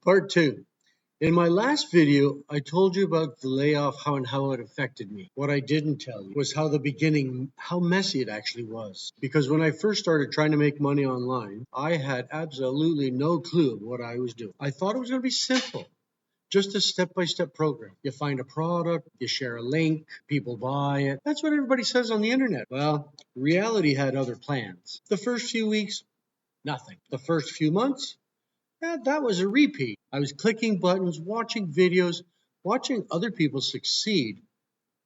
Part 2. In my last video, I told you about the layoff, how it affected me. What I didn't tell you was how messy it actually was. Because when I first started trying to make money online, I had absolutely no clue of what I was doing. I thought it was going to be simple. Just a step-by-step program. You find a product, you share a link, people buy it. That's what everybody says on the internet. Well, reality had other plans. The first few weeks, nothing. The first few months, that was a repeat. I was clicking buttons, watching videos, watching other people succeed,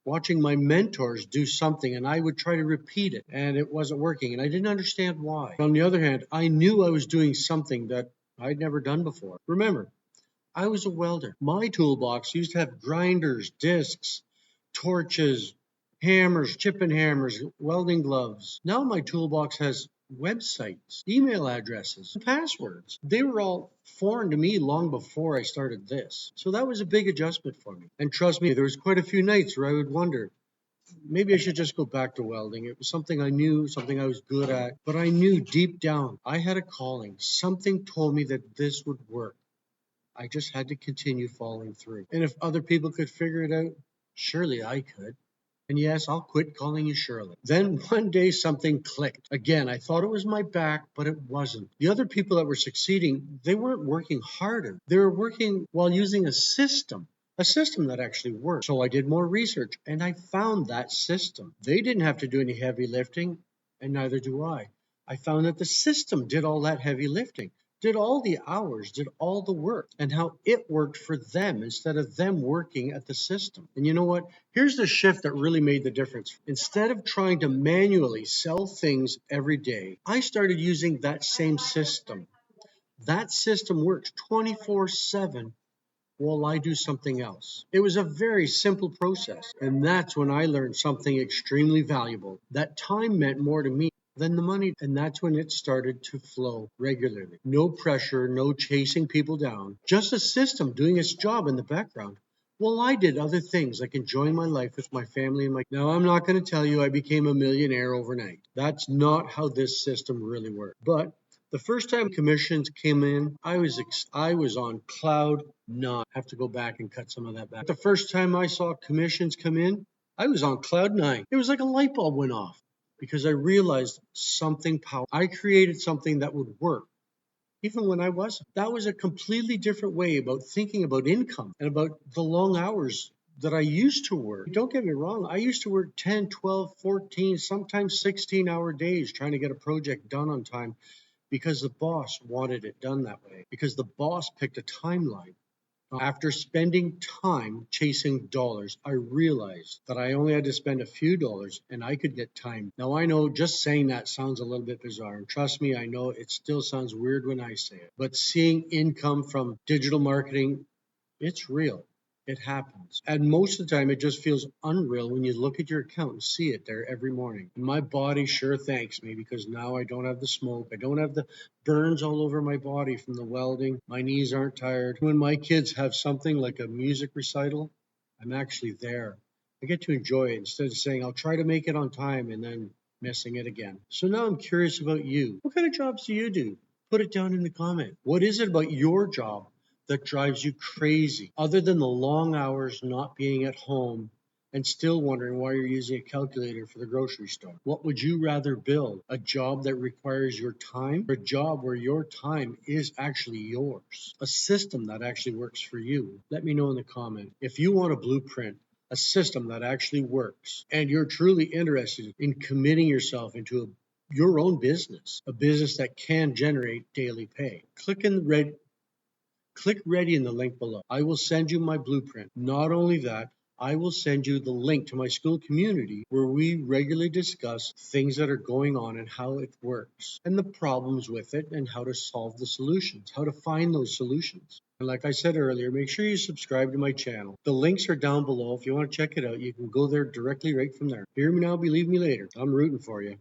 watching my mentors do something, and I would try to repeat it, and it wasn't working, and I didn't understand why. On the other hand, I knew I was doing something that I'd never done before. Remember, I was a welder. My toolbox used to have grinders, discs, torches, hammers, chipping hammers, welding gloves. Now my toolbox has websites, email addresses, and passwords. They were all foreign to me long before I started this. So that was a big adjustment for me. And trust me, there was quite a few nights where I would wonder, maybe I should just go back to welding. It was something I knew, something I was good at, but I knew deep down I had a calling. Something told me that this would work. I just had to continue following through. And if other people could figure it out, surely I could. And yes, I'll quit calling you Shirley. Then one day something clicked. Again, I thought it was my back, but it wasn't. The other people that were succeeding, they weren't working harder. They were working while using a system that actually worked. So I did more research and I found that system. They didn't have to do any heavy lifting, and neither do I. I found that the system did all that heavy lifting, did all the hours, did all the work, and how it worked for them instead of them working at the system. And you know what? Here's the shift that really made the difference. Instead of trying to manually sell things every day, I started using that same system. That system works 24/7 while I do something else. It was a very simple process. And that's when I learned something extremely valuable. That time meant more to me than the money. And that's when it started to flow regularly. No pressure, no chasing people down, just a system doing its job in the background. Well, I did other things like enjoying my life with my family and my. Now, I'm not going to tell you I became a millionaire overnight. That's not how this system really worked. But the first time commissions came in, I was on cloud nine. I have to go back and cut some of that back. The first time I saw commissions come in, I was on cloud nine. It was like a light bulb went off because I realized something powerful. I created something that would work even when I wasn't. That was a completely different way about thinking about income and about the long hours that I used to work. Don't get me wrong, I used to work 10, 12, 14, sometimes 16-hour days trying to get a project done on time because the boss wanted it done that way, because the boss picked a timeline. After spending time chasing dollars, I realized that I only had to spend a few dollars and I could get time. Now, I know just saying that sounds a little bit bizarre. And trust me, I know it still sounds weird when I say it. But seeing income from digital marketing, it's real. It happens. And most of the time, it just feels unreal when you look at your account and see it there every morning. And my body sure thanks me because now I don't have the smoke. I don't have the burns all over my body from the welding. My knees aren't tired. When my kids have something like a music recital, I'm actually there. I get to enjoy it instead of saying, I'll try to make it on time and then missing it again. So now I'm curious about you. What kind of jobs do you do? Put it down in the comment. What is it about your job that drives you crazy, other than the long hours not being at home and still wondering why you're using a calculator for the grocery store? What would you rather build? A job that requires your time, or a job where your time is actually yours? A system that actually works for you? Let me know in the comment. If you want a blueprint, a system that actually works, and you're truly interested in committing yourself into your own business, a business that can generate daily pay, click ready in the link below. I will send you my blueprint. Not only that, I will send you the link to my school community where we regularly discuss things that are going on and how it works and the problems with it and how to solve the solutions, how to find those solutions. And like I said earlier, make sure you subscribe to my channel. The links are down below. If you want to check it out, you can go there directly right from there. Hear me now, believe me later. I'm rooting for you.